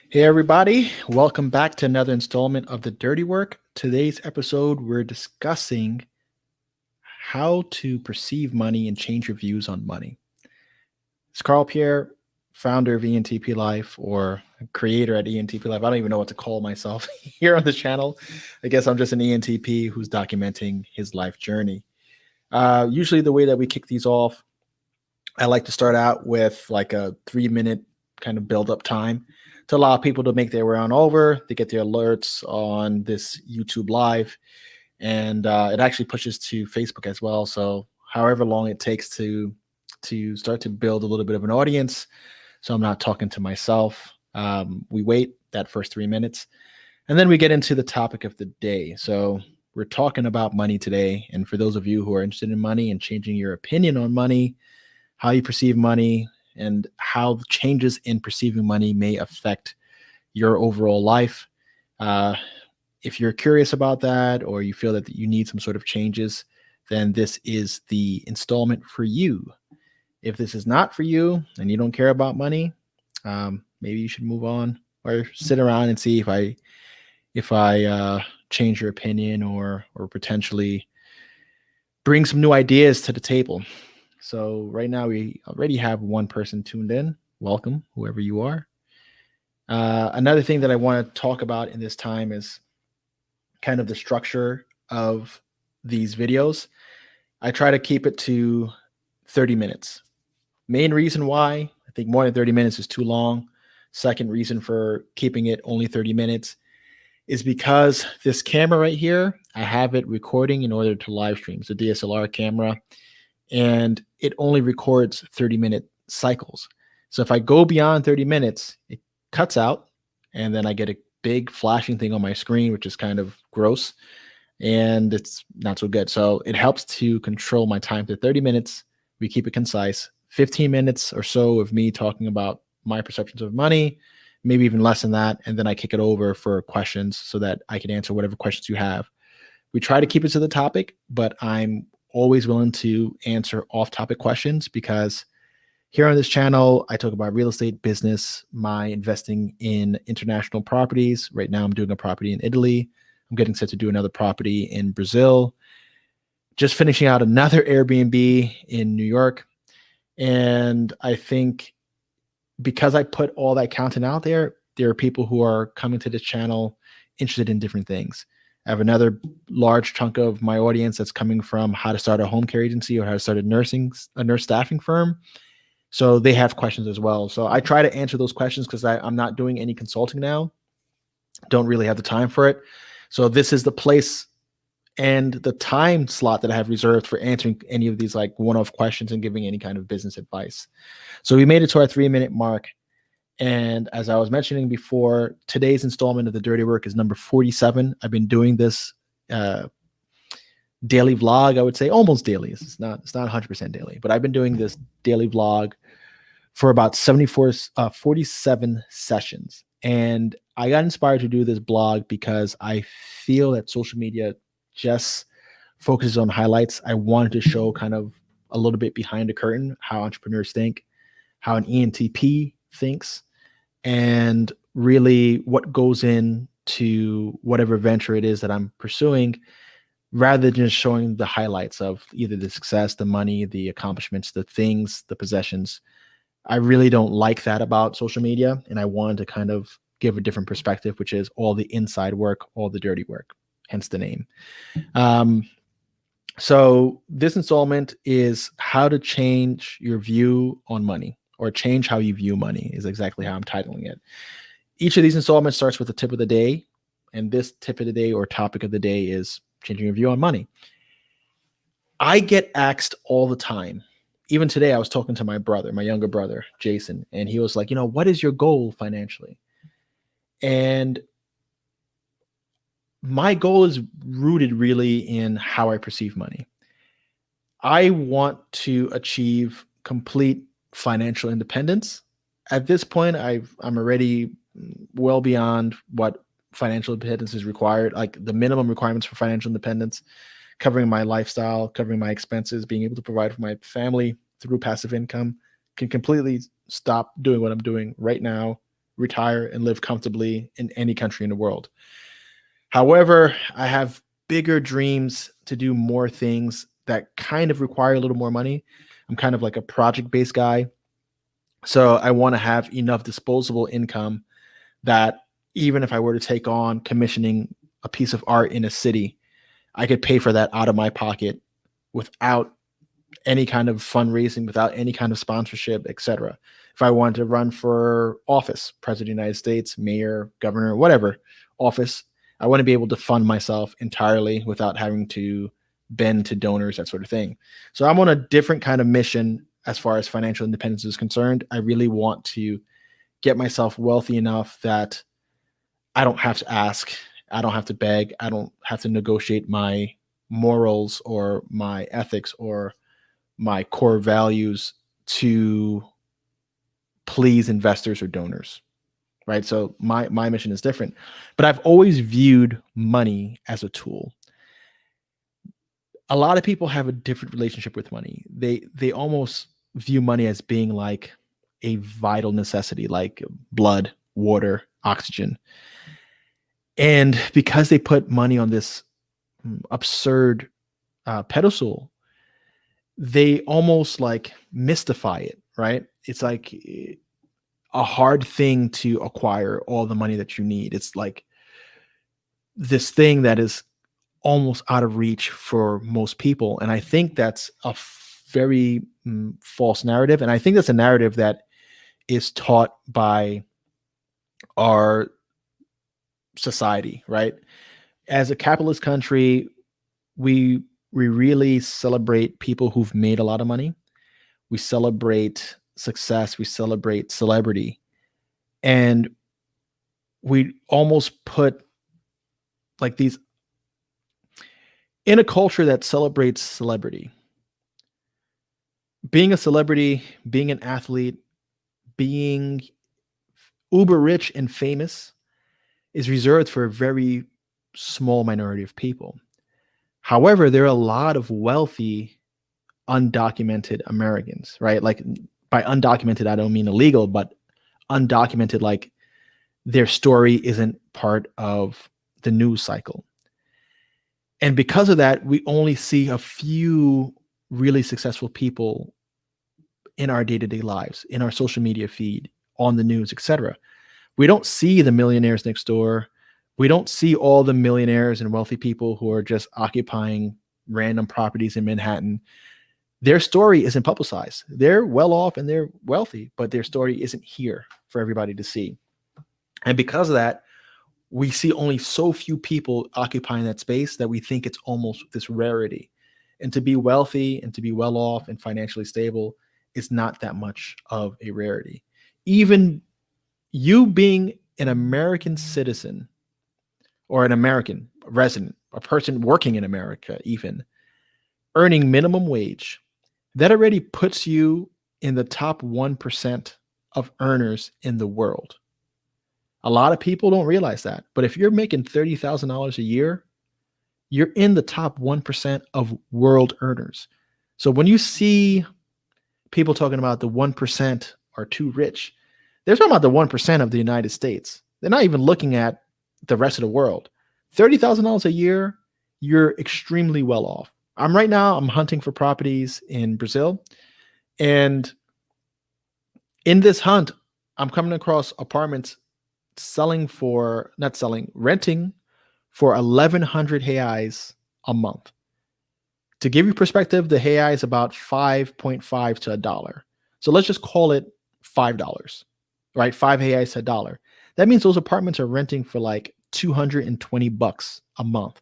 Hey, everybody. Welcome back to another installment of The Dirty Work. Today's episode, we're discussing how to perceive money and change your views on money. It's Carl Pierre, founder of Entp Life, or creator at Entp Life. I don't even know what to call myself here on the channel. I guess I'm just an Entp who's documenting his life journey. Usually the way that we kick these off, I like to start out with like a 3-minute kind of build up time to allow people to make their way on over. They get their alerts on this YouTube live, and it actually pushes to Facebook as well. So however long it takes to start to build a little bit of an audience, so I'm not talking to myself. We wait that first 3 minutes, and then we get into the topic of the day. So we're talking about money today, and for those of you who are interested in money and changing your opinion on money, how you perceive money, and how changes in perceiving money may affect your overall life. If you're curious about that, or you feel that you need some sort of changes, then this is the installment for you. If this is not for you and you don't care about money, maybe you should move on or sit around and see if I change your opinion or potentially bring some new ideas to the table. So right now we already have one person tuned in. Welcome, whoever you are. Another thing that I want to talk about in this time is kind of the structure of these videos. I try to keep it to 30 minutes. Main reason why, I think more than 30 minutes is too long. Second reason for keeping it only 30 minutes is because this camera right here, I have it recording in order to live stream. It's a DSLR camera, and it only records 30-minute cycles. So if I go beyond 30 minutes, it cuts out, and then I get a big flashing thing on my screen, which is kind of gross, and it's not so good. So it helps to control my time to 30 minutes. We keep it concise. 15 minutes or so of me talking about my perceptions of money, maybe even less than that, and then I kick it over for questions so that I can answer whatever questions you have. We try to keep it to the topic, but I'm always willing to answer off-topic questions, because here on this channel, I talk about real estate, business, my investing in international properties. Right now, I'm doing a property in Italy. I'm getting set to do another property in Brazil. Just finishing out another Airbnb in New York. And I think because I put all that content out there, there are people who are coming to this channel interested in different things. I have another large chunk of my audience that's coming from how to start a home care agency or how to start a nurse staffing firm. So they have questions as well. So I try to answer those questions because I'm not doing any consulting now. Don't really have the time for it. So this is the place and the time slot that I have reserved for answering any of these like one-off questions and giving any kind of business advice. So we made it to our 3-minute mark. And as I was mentioning before, today's installment of The Dirty Work is number 47. I've been doing this daily vlog, I would say almost daily. It's not 100% daily, but I've been doing this daily vlog for about 47 sessions. And I got inspired to do this blog because I feel that social media just focuses on highlights. I wanted to show kind of a little bit behind the curtain, how entrepreneurs think, how an ENTP thinks, and really what goes into whatever venture it is that I'm pursuing, rather than just showing the highlights of either the success, the money, the accomplishments, the things, the possessions. I really don't like that about social media, and I wanted to kind of give a different perspective, which is all the inside work, all the dirty work, hence the name. So this installment is how to change your view on money, or change how you view money is exactly how I'm titling it. Each of these installments starts with a tip of the day, and this tip of the day or topic of the day is changing your view on money. I get asked all the time. Even today, I was talking to my brother, my younger brother, Jason, and he was like, what is your goal financially? And my goal is rooted really in how I perceive money. I want to achieve complete financial independence. At this point, I'm already well beyond what financial independence is required, like the minimum requirements for financial independence, covering my lifestyle, covering my expenses, being able to provide for my family through passive income, can completely stop doing what I'm doing right now, retire, and live comfortably in any country in the world. However, I have bigger dreams to do more things that kind of require a little more money. I'm kind of like a project based guy. So I want to have enough disposable income that even if I were to take on commissioning a piece of art in a city, I could pay for that out of my pocket without any kind of fundraising, without any kind of sponsorship, etc. If I wanted to run for office, president of the United States, mayor, governor, whatever office, I want to be able to fund myself entirely without having to bend to donors, that sort of thing. So I'm on a different kind of mission as far as financial independence is concerned. I really want to get myself wealthy enough that I don't have to ask, I don't have to beg, I don't have to negotiate my morals or my ethics or my core values to please investors or donors, right? So my mission is different, but I've always viewed money as a tool. A lot of people have a different relationship with money. They almost view money as being like a vital necessity, like blood, water, oxygen. And because they put money on this absurd pedestal, they almost like mystify it, right? It's like a hard thing to acquire all the money that you need. It's like this thing that is almost out of reach for most people. And I think that's a very false narrative. And I think that's a narrative that is taught by our society, right? As a capitalist country, we really celebrate people who've made a lot of money. We celebrate success. We celebrate celebrity. And we almost put like these in a culture that celebrates celebrity. Being a celebrity, being an athlete, being uber rich and famous is reserved for a very small minority of people. However, there are a lot of wealthy, undocumented Americans, right? Like by undocumented, I don't mean illegal, but undocumented, like their story isn't part of the news cycle. And because of that, we only see a few really successful people in our day-to-day lives, in our social media feed, on the news, etc. We don't see the millionaires next door. We don't see all the millionaires and wealthy people who are just occupying random properties in Manhattan. Their story isn't publicized. They're well off and they're wealthy, but their story isn't here for everybody to see. And because of that, we see only so few people occupying that space that we think it's almost this rarity. And to be wealthy and to be well off and financially stable is not that much of a rarity. Even you being an American citizen or an American resident, a person working in America, even earning minimum wage, that already puts you in the top 1% of earners in the world. A lot of people don't realize that. But if you're making $30,000 a year, you're in the top 1% of world earners. So when you see people talking about the 1% are too rich, they're talking about the 1% of the United States. They're not even looking at the rest of the world. $30,000 a year, you're extremely well off. I'm hunting for properties in Brazil. And in this hunt, I'm coming across apartments renting for 1,100 reais a month. To give you perspective, the reais is about 5.5 to $1. So let's just call it $5, right? 5 reais to $1. That means those apartments are renting for like $220 a month.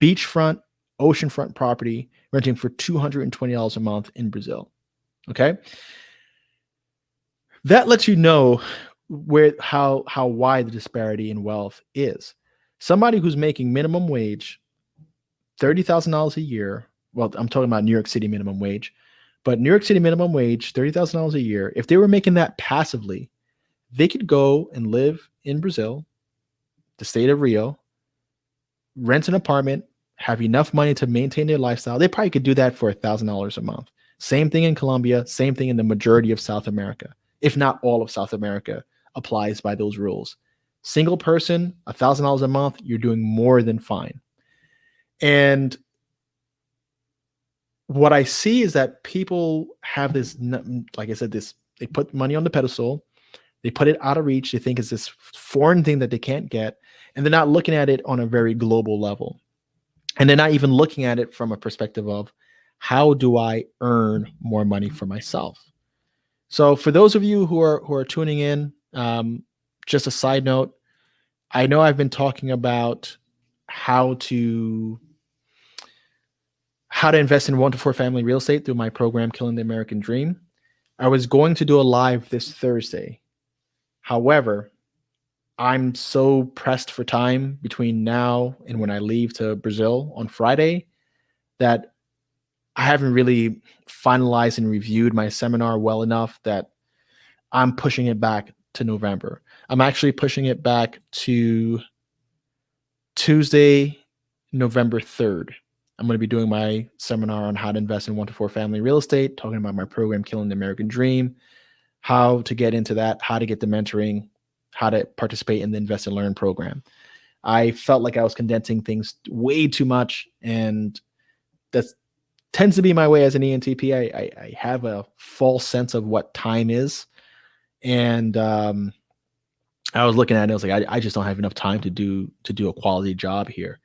Beachfront, oceanfront property renting for $220 a month in Brazil. Okay. That lets you know how wide the disparity in wealth is. Somebody who's making minimum wage, $30,000 a year. Well, I'm talking about New York City minimum wage, but New York City minimum wage, $30,000 a year. If they were making that passively, they could go and live in Brazil, the state of Rio, rent an apartment, have enough money to maintain their lifestyle. They probably could do that for $1,000 a month. Same thing in Colombia, same thing in the majority of South America, if not all of South America applies by those rules. Single person, $1,000 a month, you're doing more than fine. And what I see is that people have this, like I said, they put money on the pedestal, they put it out of reach, they think it's this foreign thing that they can't get, and they're not looking at it on a very global level. And they're not even looking at it from a perspective of how do I earn more money for myself? So for those of you who are tuning in, just a side note, I know I've been talking about how to invest in 1 to 4 family real estate through my program, Killing the American Dream. I was going to do a live this Thursday. However, I'm so pressed for time between now and when I leave to Brazil on Friday that I haven't really finalized and reviewed my seminar well enough that I'm pushing it back to November. I'm actually pushing it back to Tuesday, November 3rd. I'm going to be doing my seminar on how to invest in 1 to 4 family real estate, talking about my program, Killing the American Dream, how to get into that, how to get the mentoring, how to participate in the Invest and Learn program. I felt like I was condensing things way too much, and that tends to be my way as an ENTP. I have a false sense of what time is, and I was looking at it, I was like, I just don't have enough time to do a quality job here.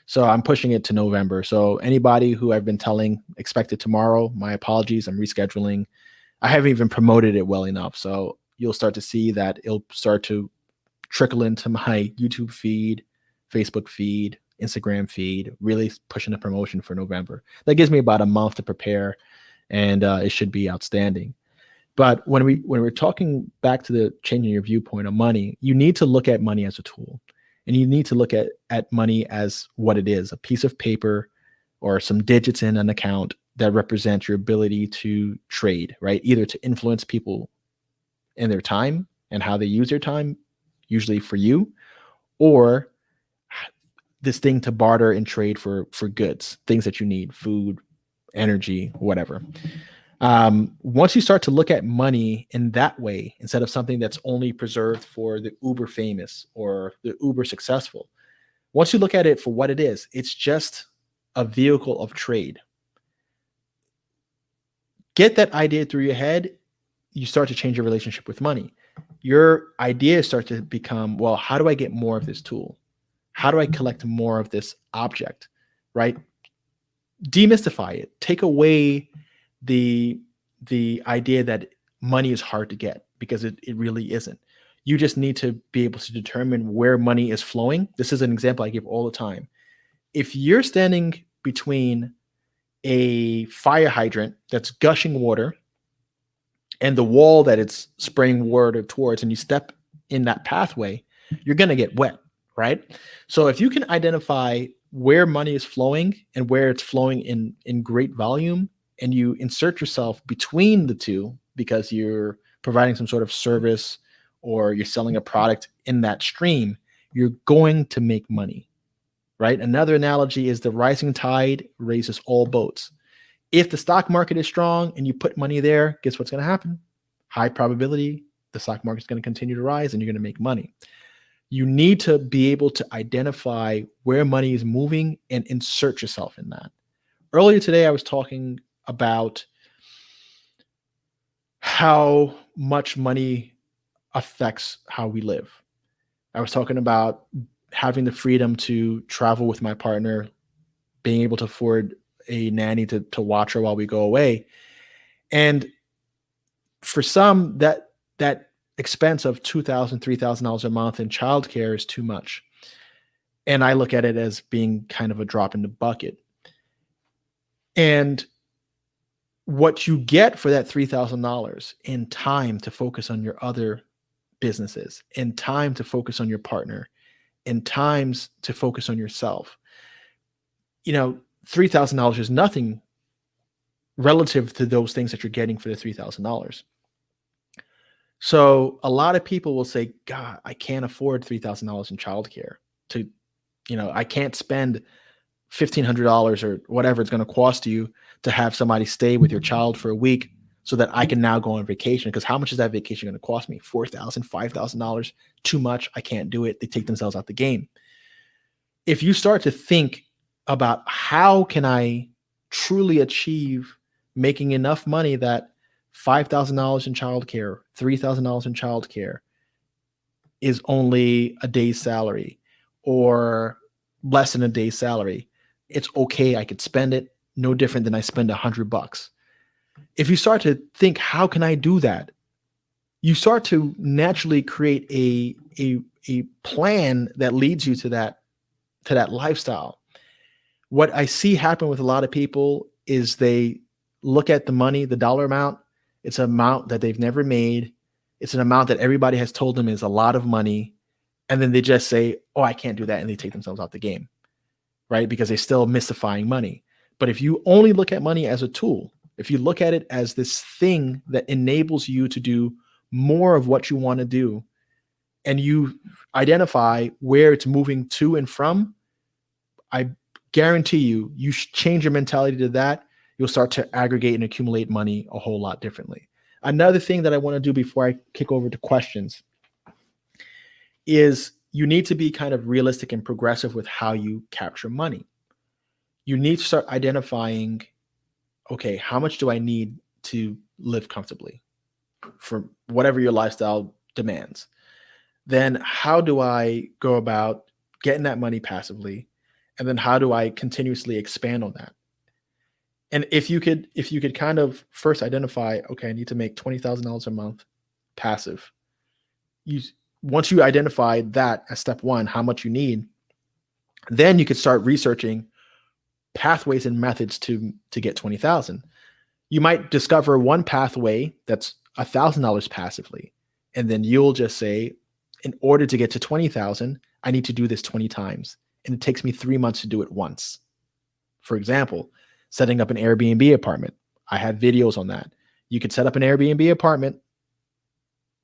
So I'm pushing it to November. So anybody who I've been telling expect it tomorrow, my apologies, I'm rescheduling. I haven't even promoted it well enough. So you'll start to see that it'll start to trickle into my YouTube feed, Facebook feed, Instagram feed, really pushing the promotion for November. That gives me about a month to prepare, and it should be outstanding. But when we're talking back to the changing your viewpoint on money, you need to look at money as a tool, and you need to look at money as what it is, a piece of paper or some digits in an account that represent your ability to trade, right? Either to influence people in their time and how they use their time, usually for you, or this thing to barter and trade for goods, things that you need, food, energy, whatever. Once you start to look at money in that way, instead of something that's only preserved for the uber famous or the uber successful, once you look at it for what it is, it's just a vehicle of trade. Get that idea through your head, you start to change your relationship with money. Your ideas start to become, well, how do I get more of this tool? How do I collect more of this object, right? Demystify it. Take away the idea that money is hard to get, because it really isn't. You just need to be able to determine where money is flowing. This is an example I give all the time. If you're standing between a fire hydrant that's gushing water and the wall that it's spraying water towards, and you step in that pathway, you're going to get wet, right? So if you can identify where money is flowing and where it's flowing in great volume, and you insert yourself between the two because you're providing some sort of service or you're selling a product in that stream, you're going to make money, right? Another analogy is the rising tide raises all boats. If the stock market is strong and you put money there, guess what's going to happen? High probability, the stock market is going to continue to rise and you're going to make money. You need to be able to identify where money is moving and insert yourself in that. Earlier today, I was talking about how much money affects how we live. I was talking about having the freedom to travel with my partner, being able to afford a nanny to watch her while we go away. And for some, that expense of $2,000, $3,000 a month in childcare is too much. And I look at it as being kind of a drop in the bucket. And what you get for that $3,000 in time to focus on your other businesses, in time to focus on your partner, in times to focus on yourself, $3,000 is nothing relative to those things that you're getting for the $3,000. So a lot of people will say, God, I can't afford $3,000 in childcare. I can't spend $1,500 or whatever it's going to cost you to have somebody stay with your child for a week so that I can now go on vacation. Because how much is that vacation going to cost me? $4,000, $5,000? Too much. I can't do it. They take themselves out the game. If you start to think about how can I truly achieve making enough money that $5,000 in childcare, $3,000 in childcare is only a day's salary or less than a day's salary, it's okay. I could spend it no different than I spend $100. If you start to think, how can I do that? You start to naturally create a plan that leads you to that lifestyle. What I see happen with a lot of people is they look at the money, the dollar amount. It's an amount that they've never made. It's an amount that everybody has told them is a lot of money. And then they just say, oh, I can't do that. And they take themselves out the game, right? Because they're still mystifying money. But if you only look at money as a tool, if you look at it as this thing that enables you to do more of what you want to do, and you identify where it's moving to and from, I guarantee you change your mentality to that, you'll start to aggregate and accumulate money a whole lot differently. Another thing that I want to do before I kick over to questions is you need to be kind of realistic and progressive with how you capture money. You need to start identifying, okay, how much do I need to live comfortably for whatever your lifestyle demands? Then how do I go about getting that money passively? And then how do I continuously expand on that? And if you could kind of first identify, okay, I need to make $20,000 a month passive. Once you identify that as step one, how much you need, then you could start researching pathways and methods to get 20,000. You might discover one pathway that's $1,000 passively. And then you'll just say, in order to get to 20,000, I need to do this 20 times. And it takes me 3 months to do it once. For example, setting up an Airbnb apartment. I have videos on that. You could set up an Airbnb apartment.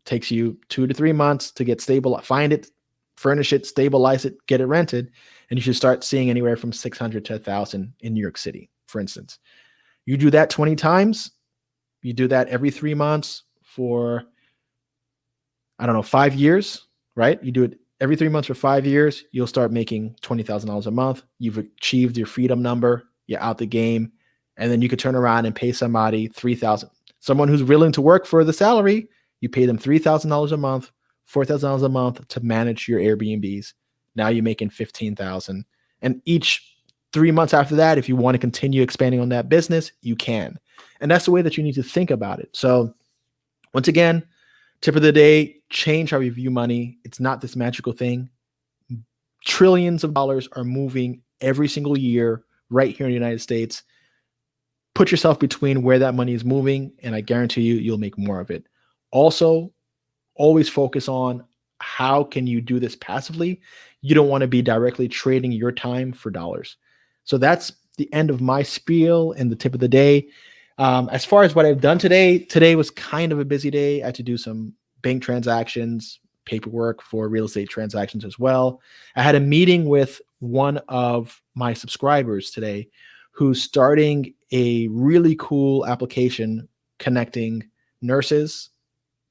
Takes you 2 to 3 months to get stable, find it, furnish it, stabilize it, get it rented. And you should start seeing anywhere from 600 to 1,000 in New York City, for instance. You do that 20 times. You do that every 3 months for, 5 years, right? You do it every 3 months for 5 years. You'll start making $20,000 a month. You've achieved your freedom number. You're out the game. And then you could turn around and pay somebody $3,000. Someone who's willing to work for the salary, you pay them $3,000 a month, $4,000 a month to manage your Airbnbs. Now you're making $15,000. And each 3 months after that, if you want to continue expanding on that business, you can. And that's the way that you need to think about it. So once again, tip of the day, change how you view money. It's not this magical thing. Trillions of dollars are moving every single year right here in the United States. Put yourself between where that money is moving, and I guarantee you'll make more of it. Also, always focus on how can you do this passively. You don't want to be directly trading your time for dollars. So that's the end of my spiel and the tip of the day. As far as what I've done today was kind of a busy day. I had to do some bank transactions, paperwork for real estate transactions as well. I had a meeting with one of my subscribers today who's starting a really cool application connecting nurses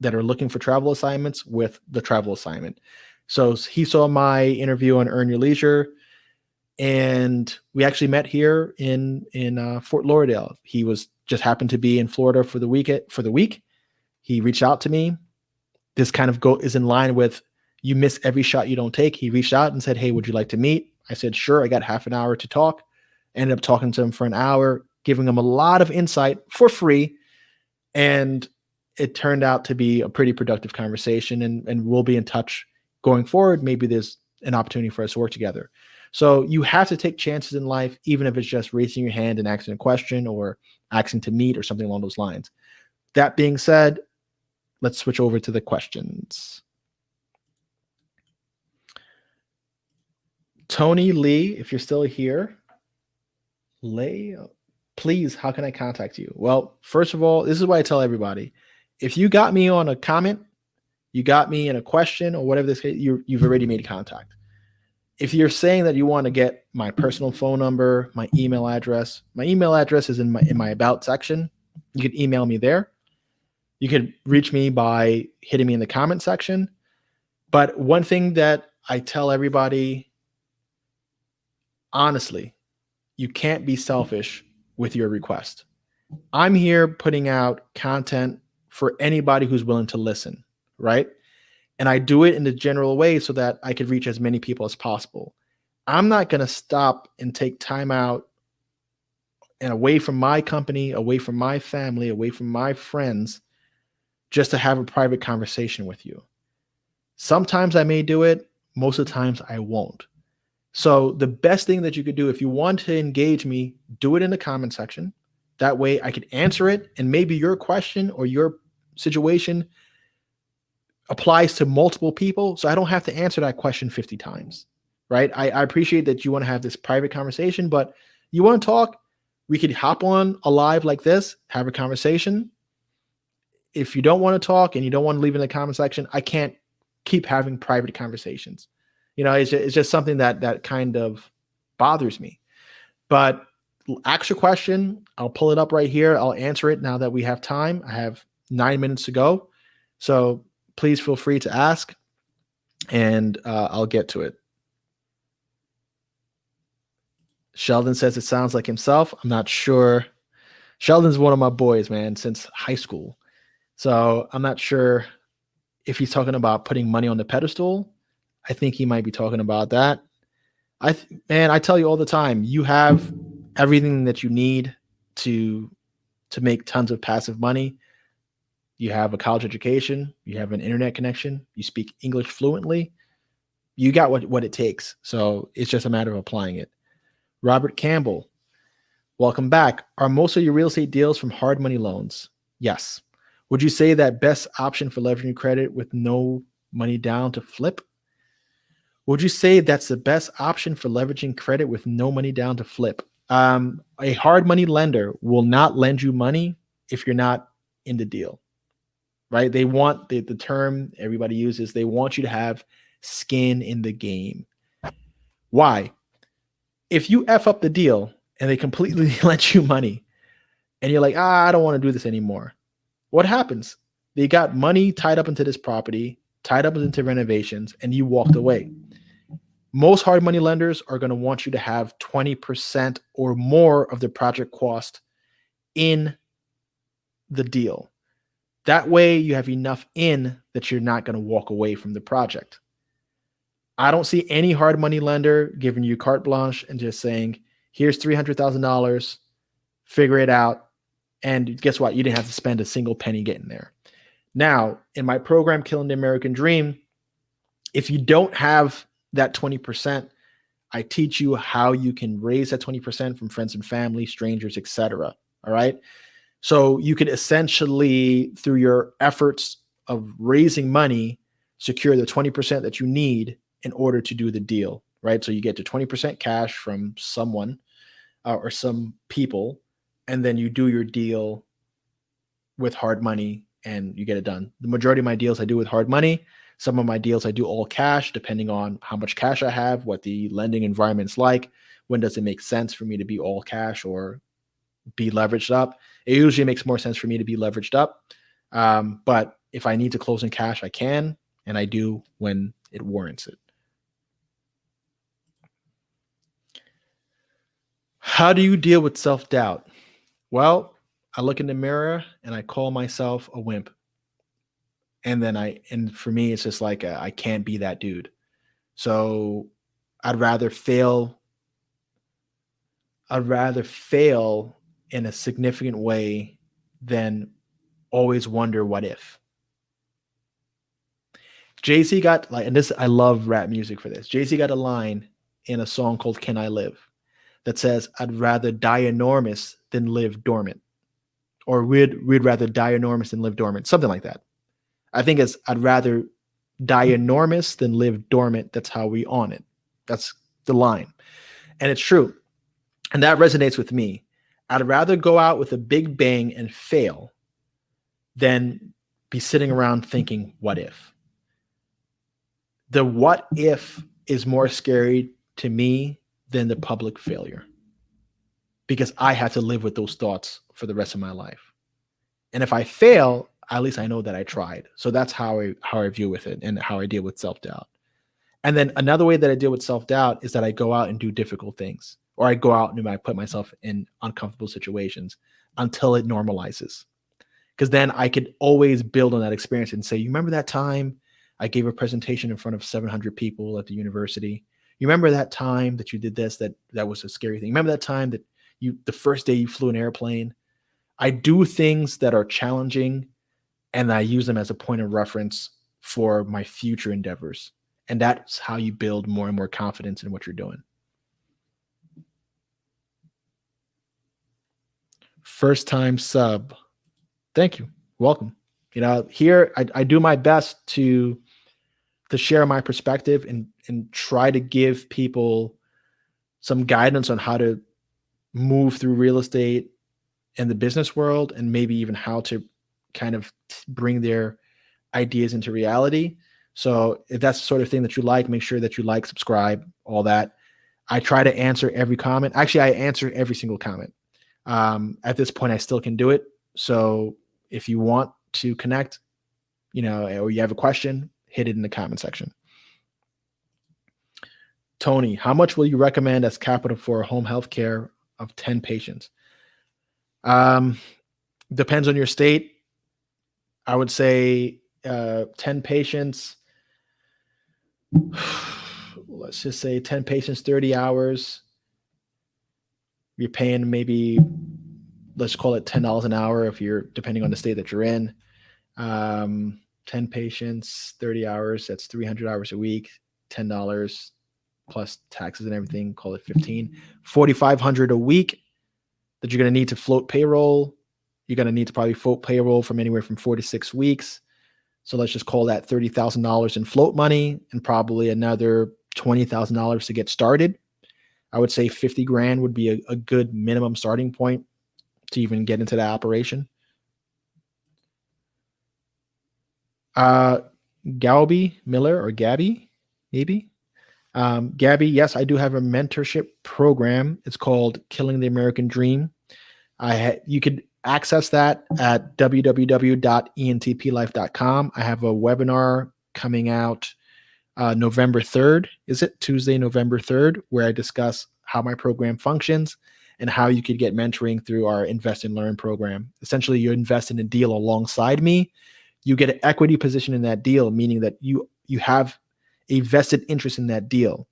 that are looking for travel assignments with the travel assignment. So he saw my interview on Earn Your Leisure, and we actually met here in Fort Lauderdale. He was just happened to be in Florida for the week. He reached out to me. This kind of is in line with you miss every shot you don't take. He reached out and said, hey, would you like to meet? I said, sure. I got half an hour to talk. Ended up talking to him for an hour, giving him a lot of insight for free. And it turned out to be a pretty productive conversation, and we'll be in touch going forward. Maybe there's an opportunity for us to work together. So you have to take chances in life, even if it's just raising your hand and asking a question or asking to meet or something along those lines. That being said, let's switch over to the questions. Tony Lee, if you're still here, please, how can I contact you? Well, first of all, this is what I tell everybody. If you got me on a comment, you got me in a question or whatever this case, you've already made contact. If you're saying that you want to get my personal phone number, my email address is in my about section. You can email me there. You could reach me by hitting me in the comment section. But one thing that I tell everybody, honestly, you can't be selfish with your request. I'm here putting out content for anybody who's willing to listen, right? And I do it in a general way so that I could reach as many people as possible. I'm not going to stop and take time out and away from my company, away from my family, away from my friends, just to have a private conversation with you. Sometimes I may do it. Most of the times I won't. So the best thing that you could do if you want to engage me, do it in the comment section. That way I could answer it, and maybe your question or your situation applies to multiple people. So I don't have to answer that question 50 times, right? I appreciate that you want to have this private conversation, but you want to talk, we could hop on a live like this, have a conversation. If you don't want to talk and you don't want to leave in the comment section, I can't keep having private conversations. It's just something that kind of bothers me. But ask your question. I'll pull it up right here. I'll answer it now that we have time. I have 9 minutes to go. So please feel free to ask, and I'll get to it. Sheldon says it sounds like himself. I'm not sure. Sheldon's one of my boys, man, since high school. So I'm not sure if he's talking about putting money on the pedestal. I think he might be talking about that. I tell you all the time, you have everything that you need to make tons of passive money. You have a college education, you have an internet connection, you speak English fluently. You got what it takes. So it's just a matter of applying it. Robert Campbell, welcome back. Are most of your real estate deals from hard money loans? Yes. Would you say that best option for leveraging credit with no money down to flip? Would you say that's the best option for leveraging credit with no money down to flip? A hard money lender will not lend you money if you're not in the deal, right? They want the term everybody uses. They want you to have skin in the game. Why? If you F up the deal and they completely lend you money and you're like, I don't want to do this anymore. What happens? They got money tied up into this property, tied up into renovations, and you walked away. Most hard money lenders are going to want you to have 20% or more of the project cost in the deal. That way you have enough in that you're not going to walk away from the project. I don't see any hard money lender giving you carte blanche and just saying, here's $300,000, figure it out. And guess what? You didn't have to spend a single penny getting there. Now, in my program, Killing the American Dream, if you don't have that 20%, I teach you how you can raise that 20% from friends and family, strangers, etc. All right. So you can essentially, through your efforts of raising money, secure the 20% that you need in order to do the deal, right? So you get to 20% cash from someone or some people, and then you do your deal with hard money and you get it done. The majority of my deals I do with hard money. Some of my deals I do all cash, depending on how much cash I have, what the lending environment's like, when does it make sense for me to be all cash or be leveraged up. It usually makes more sense for me to be leveraged up. But if I need to close in cash, I can, and I do when it warrants it. How do you deal with self-doubt? Well, I look in the mirror and I call myself a wimp. And for me, it's just like, I can't be that dude. So I'd rather fail in a significant way than always wonder what if. Jay-Z got I love rap music for this. Jay-Z got a line in a song called Can I Live that says, I'd rather die enormous than live dormant. Or we'd rather die enormous than live dormant. Something like that. I think it's, I'd rather die enormous than live dormant. That's how we on it. That's the line. And it's true. And that resonates with me. I'd rather go out with a big bang and fail than be sitting around thinking, what if? The what if is more scary to me than the public failure, because I have to live with those thoughts for the rest of my life. And if I fail, at least I know that I tried. So that's how I view with it and how I deal with self-doubt. And then another way that I deal with self-doubt is that I go out and do difficult things, or I go out and I put myself in uncomfortable situations until it normalizes. Because then I could always build on that experience and say, you remember that time I gave a presentation in front of 700 people at the university? You remember that time that you did this, that was a scary thing? Remember that time that the first day you flew an airplane? I do things that are challenging, and I use them as a point of reference for my future endeavors. And that's how you build more and more confidence in what you're doing. First time sub. Thank you. Welcome. Here I do my best to share my perspective and try to give people some guidance on how to move through real estate and the business world, and maybe even how to kind of bring their ideas into reality. So if that's the sort of thing that you like, make sure that you like, subscribe, all that. I try to answer every comment. Actually, I answer every single comment. At this point, I still can do it. So if you want to connect, or you have a question, hit it in the comment section. Tony, how much will you recommend as capital for home health care of 10 patients? Depends on your state. I would say 10 patients, let's just say 10 patients, 30 hours. You're paying maybe, let's call it $10 an hour if you're, depending on the state that you're in. 10 patients, 30 hours, that's 300 hours a week, $10 plus taxes and everything, call it 15, 4,500 a week that you're going to need to float payroll. You're going to need to probably float payroll from anywhere from 4 to 6 weeks. So let's just call that $30,000 in float money, and probably another $20,000 to get started. I would say 50 grand would be a good minimum starting point to even get into that operation. Gabby Miller, or Gabby, maybe. Gabby, yes, I do have a mentorship program. It's called Killing the American Dream. You could access that at www.entplife.com. I have a webinar coming out November 3rd. Is it Tuesday, November 3rd, where I discuss how my program functions and how you could get mentoring through our Invest and Learn program. Essentially, you invest in a deal alongside me. You get an equity position in that deal, meaning that you have a vested interest in that deal.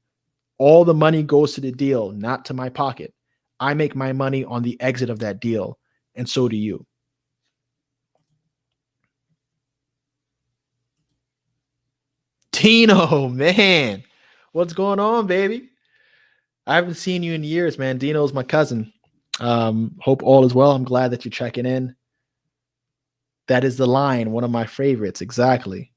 All the money goes to the deal, not to my pocket. I make my money on the exit of that deal, and so do you. Dino, man, what's going on, baby? I haven't seen you in years, man. Dino's my cousin. Hope all is well. I'm glad that you're checking in. That is the line, one of my favorites. Exactly.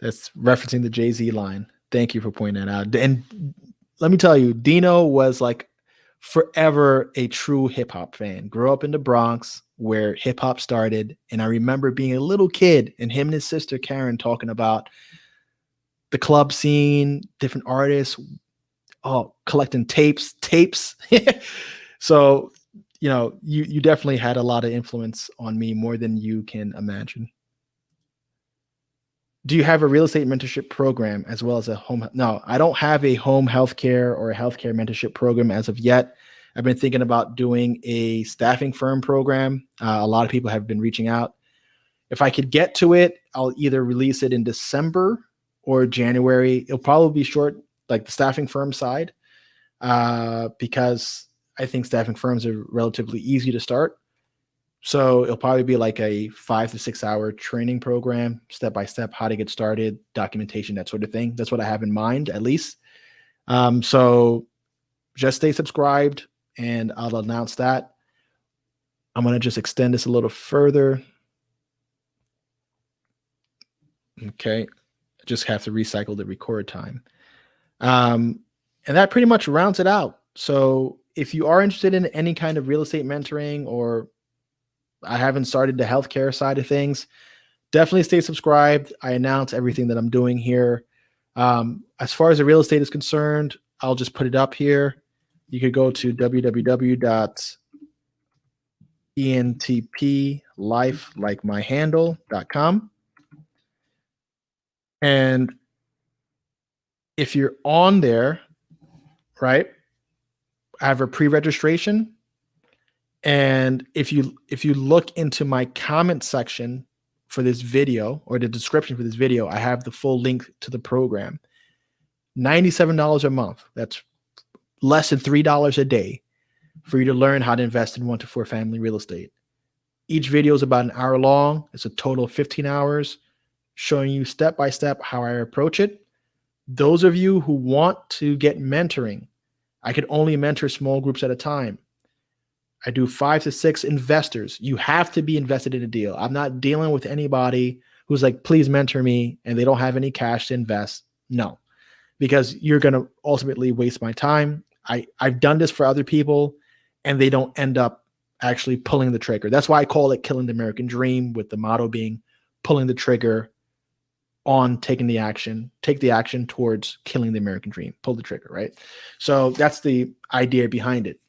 That's referencing the Jay-Z line. Thank you for pointing that out. And let me tell you, Dino was like forever a true hip hop fan. Grew up in the Bronx where hip hop started. And I remember being a little kid and him and his sister Karen talking about the club scene, different artists, collecting tapes. So, you definitely had a lot of influence on me, more than you can imagine. Do you have a real estate mentorship program as well as a home? No, I don't have a home healthcare or a healthcare mentorship program as of yet. I've been thinking about doing a staffing firm program. A lot of people have been reaching out. If I could get to it, I'll either release it in December or January. It'll probably be short, like the staffing firm side, because I think staffing firms are relatively easy to start. So it'll probably be like a 5 to 6 hour training program, step by step, how to get started, documentation, that sort of thing. That's what I have in mind, at least. So just stay subscribed and I'll announce that. I'm going to just extend this a little further. Okay. I just have to recycle the record time. And that pretty much rounds it out. So if you are interested in any kind of real estate mentoring, or I haven't started the healthcare side of things, definitely stay subscribed. I announce everything that I'm doing here. As far as the real estate is concerned, I'll just put it up here. You could go to www.entplifelikemyhandle.com. And if you're on there, right, I have a pre-registration. And if you look into my comment section for this video, or the description for this video, I have the full link to the program. $97 a month. That's less than $3 a day for you to learn how to invest in 1 to 4 family real estate. Each video is about an hour long. It's a total of 15 hours showing you step by step how I approach it. Those of you who want to get mentoring, I could only mentor small groups at a time. I do 5 to 6 investors. You have to be invested in a deal. I'm not dealing with anybody who's like, please mentor me, and they don't have any cash to invest. No, because you're going to ultimately waste my time. I've done this for other people, and they don't end up actually pulling the trigger. That's why I call it killing the American dream, with the motto being pulling the trigger on taking the action, take the action towards killing the American dream, pull the trigger, right? So that's the idea behind it.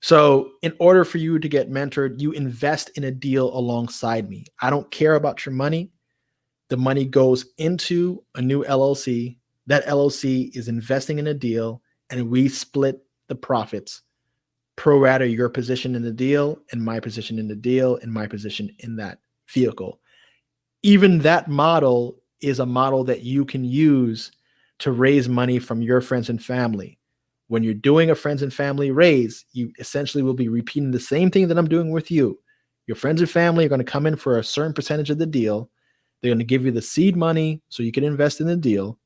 So in order for you to get mentored, you invest in a deal alongside me. I don't care about your money. The money goes into a new LLC. That LLC is investing in a deal, and we split the profits pro rata your position in the deal and my position in the deal and my position in that vehicle. Even that model is a model that you can use to raise money from your friends and family. When you're doing a friends and family raise, you essentially will be repeating the same thing that I'm doing with you. Your friends and family are going to come in for a certain percentage of the deal. They're going to give you the seed money so you can invest in the deal.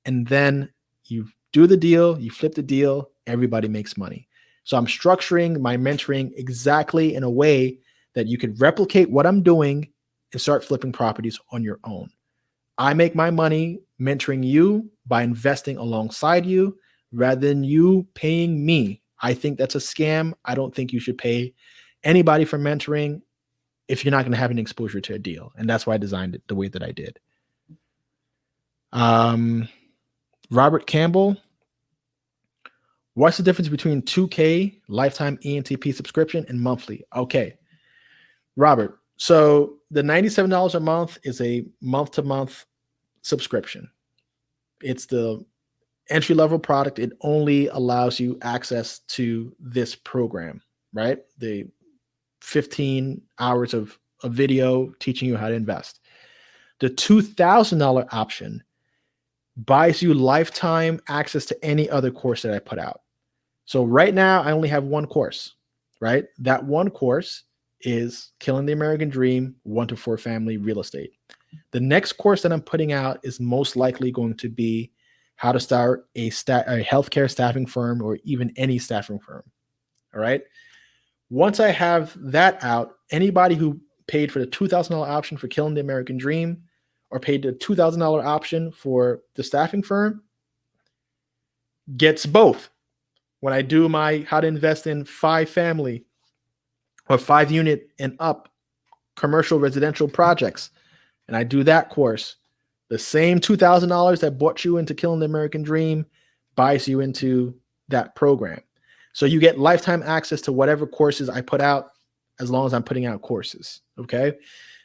And then you do the deal, you flip the deal, everybody makes money. So I'm structuring my mentoring exactly in a way that you can replicate what I'm doing and start flipping properties on your own. I make my money mentoring you by investing alongside you rather than you paying me. I think that's a scam. I don't think you should pay anybody for mentoring if you're not going to have any exposure to a deal. And that's why I designed it the way that I did. Robert Campbell, what's the difference between 2K lifetime ENTP subscription and monthly? Okay, Robert. So the $97 a month is a month-to-month subscription. It's the entry-level product. It only allows you access to this program, right? The 15 hours of a video teaching you how to invest. The $2,000 option buys you lifetime access to any other course that I put out. So right now, I only have one course, right? That one course is Killing the American Dream, 1 to 4 family real estate. The next course that I'm putting out is most likely going to be how to start a healthcare staffing firm, or even any staffing firm. All right. Once I have that out, anybody who paid for the $2,000 option for Killing the American Dream, or paid the $2,000 option for the staffing firm, gets both. When I do my how to invest in 5 family or 5 unit and up commercial residential projects, and I do that course, the same $2,000 that brought you into Killing the American Dream buys you into that program. So you get lifetime access to whatever courses I put out, as long as I'm putting out courses. Okay.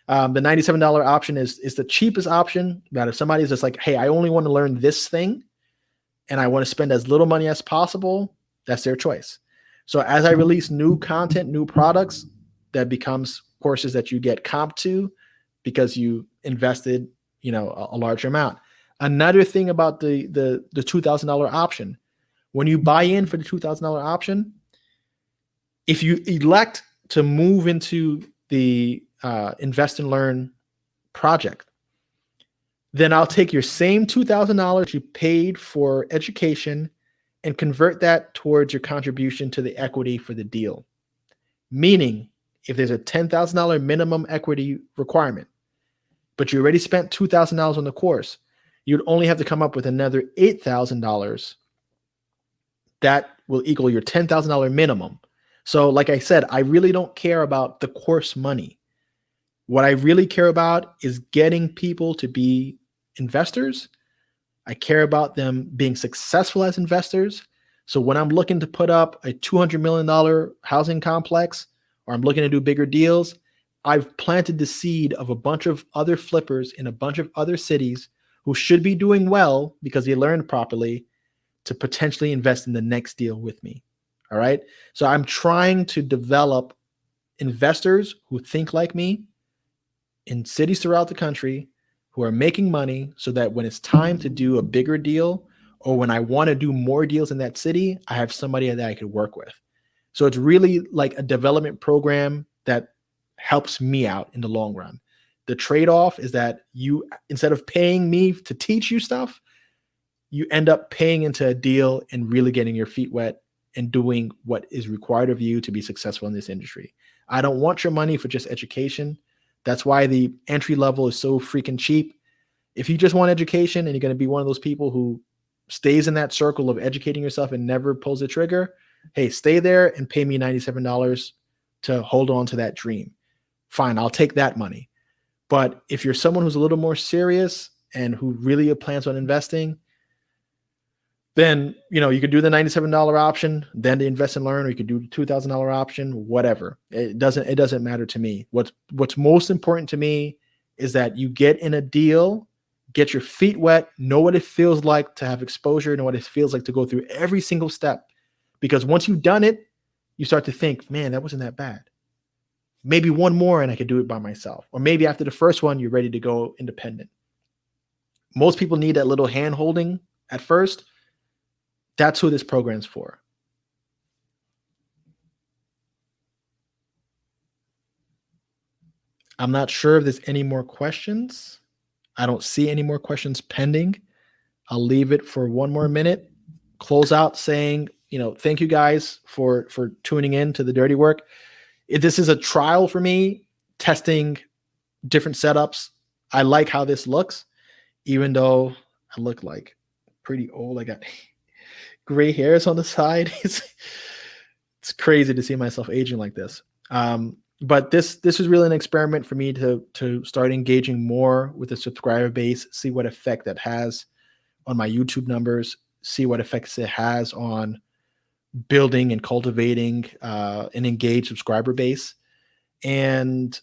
The $97 option is the cheapest option. That if somebody's just like, hey, I only want to learn this thing and I want to spend as little money as possible, that's their choice. So as I release new content, new products, that becomes courses that you get comp to because you invested, a larger amount. Another thing about the $2,000 option, when you buy in for the $2,000 option, if you elect to move into the Invest and Learn project, then I'll take your same $2,000 you paid for education and convert that towards your contribution to the equity for the deal. Meaning, if there's a $10,000 minimum equity requirement, but you already spent $2,000 on the course, you'd only have to come up with another $8,000. That will equal your $10,000 minimum. So like I said, I really don't care about the course money. What I really care about is getting people to be investors. I care about them being successful as investors. So when I'm looking to put up a $200 million housing complex, or I'm looking to do bigger deals, I've planted the seed of a bunch of other flippers in a bunch of other cities who should be doing well because they learned properly to potentially invest in the next deal with me. All right. So I'm trying to develop investors who think like me in cities throughout the country who are making money so that when it's time to do a bigger deal or when I want to do more deals in that city, I have somebody that I could work with. So it's really like a development program that helps me out in the long run. The trade-off is that you, instead of paying me to teach you stuff, you end up paying into a deal and really getting your feet wet and doing what is required of you to be successful in this industry. I don't want your money for just education. That's why the entry level is so freaking cheap. If you just want education and you're going to be one of those people who stays in that circle of educating yourself and never pulls the trigger, hey, stay there and pay me $97 to hold on to that dream. Fine, I'll take that money. But if you're someone who's a little more serious and who really plans on investing, then you could do the $97 option, then to invest and learn, or you could do the $2,000 option, whatever. It doesn't matter to me. What's most important to me is that you get in a deal, get your feet wet, know what it feels like to have exposure, know what it feels like to go through every single step. Because once you've done it, you start to think, man, that wasn't that bad. Maybe one more and I could do it by myself. Or maybe after the first one, you're ready to go independent. Most people need that little hand holding at first. That's who this program's for. I'm not sure if there's any more questions. I don't see any more questions pending. I'll leave it for one more minute. Close out saying, thank you guys for tuning in to the Dirty Work. This is a trial for me, testing different setups. I like how this looks, even though I look like pretty old. I got gray hairs on the side. It's crazy to see myself aging like this. But this is really an experiment for me to start engaging more with the subscriber base, see what effect that has on my YouTube numbers, see what effects it has on building and cultivating an engaged subscriber base. And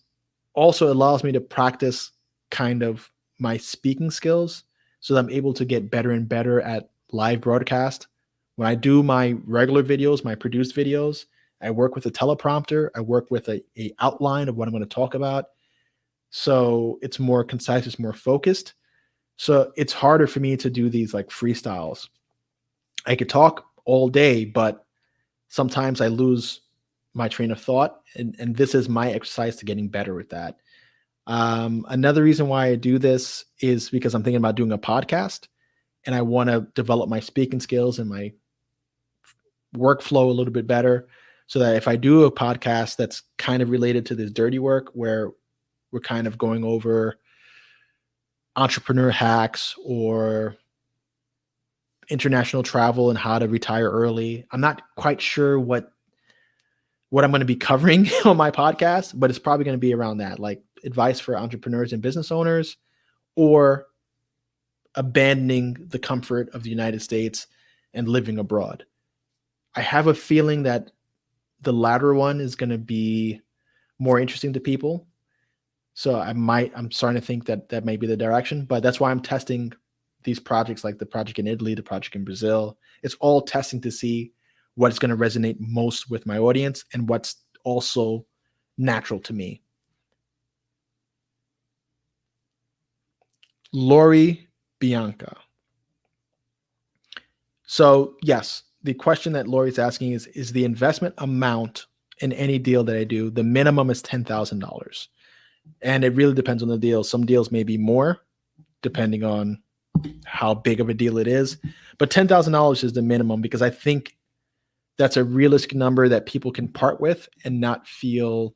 also allows me to practice kind of my speaking skills so that I'm able to get better and better at live broadcast. When I do my regular videos, my produced videos, I work with a teleprompter. I work with a outline of what I'm going to talk about. So it's more concise, it's more focused. So it's harder for me to do these like freestyles. I could talk all day, but sometimes I lose my train of thought. And this is my exercise to getting better with that. Another reason why I do this is because I'm thinking about doing a podcast and I want to develop my speaking skills and my workflow a little bit better so that if I do a podcast that's kind of related to this dirty work where we're kind of going over entrepreneur hacks or international travel and how to retire early. I'm not quite sure what I'm going to be covering on my podcast, but it's probably going to be around that, like advice for entrepreneurs and business owners or abandoning the comfort of the United States and living abroad. I have a feeling that the latter one is going to be more interesting to people. So I'm starting to think that may be the direction, but that's why I'm testing these projects like the project in Italy, the project in Brazil. It's all testing to see what's going to resonate most with my audience and what's also natural to me. Lori Bianca. So yes, the question that Lori's asking is the investment amount in any deal that I do, the minimum is $10,000. And it really depends on the deal. Some deals may be more depending on how big of a deal it is, but $10,000 is the minimum because I think that's a realistic number that people can part with and not feel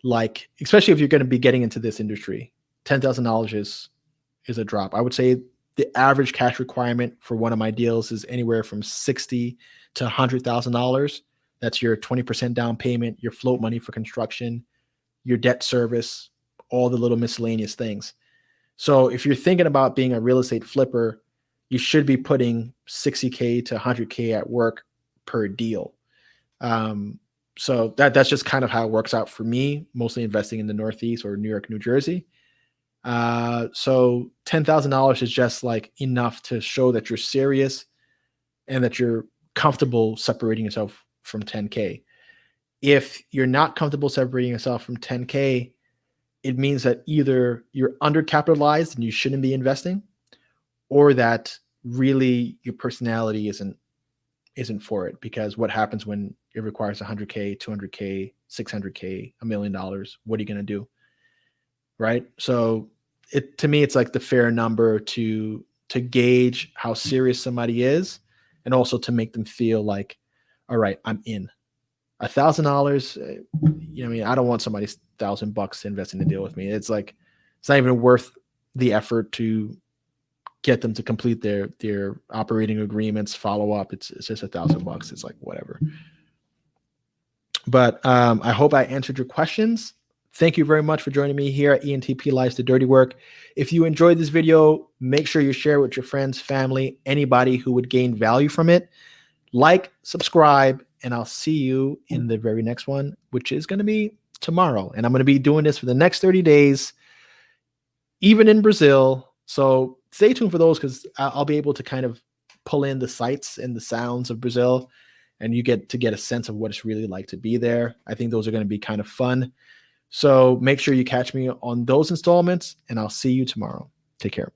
like, especially if you're going to be getting into this industry, $10,000 is a drop. I would say the average cash requirement for one of my deals is anywhere from $60,000 to $100,000. That's your 20% down payment, your float money for construction, your debt service, all the little miscellaneous things. So if you're thinking about being a real estate flipper, you should be putting 60K to 100K at work per deal. So that's just kind of how it works out for me, mostly investing in the Northeast or New York, New Jersey. So $10,000 is just like enough to show that you're serious and that you're comfortable separating yourself from 10K. If you're not comfortable separating yourself from 10K, it means that either you're undercapitalized and you shouldn't be investing, or that really your personality isn't for it. Because what happens when it requires 100K, 200K, 600K, $1 million? What are you going to do? Right? So to me, it's like the fair number to gauge how serious somebody is, and also to make them feel like, all right, I'm in. $1,000, I mean, I don't want somebody's $1,000 to invest in a deal with me. It's like, it's not even worth the effort to get them to complete their operating agreements, follow up. It's just $1,000. It's like, whatever. But I hope I answered your questions. Thank you very much for joining me here at ENTP Life's The Dirty Work. If you enjoyed this video, make sure you share it with your friends, family, anybody who would gain value from it. Like, subscribe, and I'll see you in the very next one, which is going to be tomorrow. And I'm going to be doing this for the next 30 days, even in Brazil. So stay tuned for those, because I'll be able to kind of pull in the sights and the sounds of Brazil, and you get to get a sense of what it's really like to be there. I think those are going to be kind of fun. So make sure you catch me on those installments, and I'll see you tomorrow. Take care.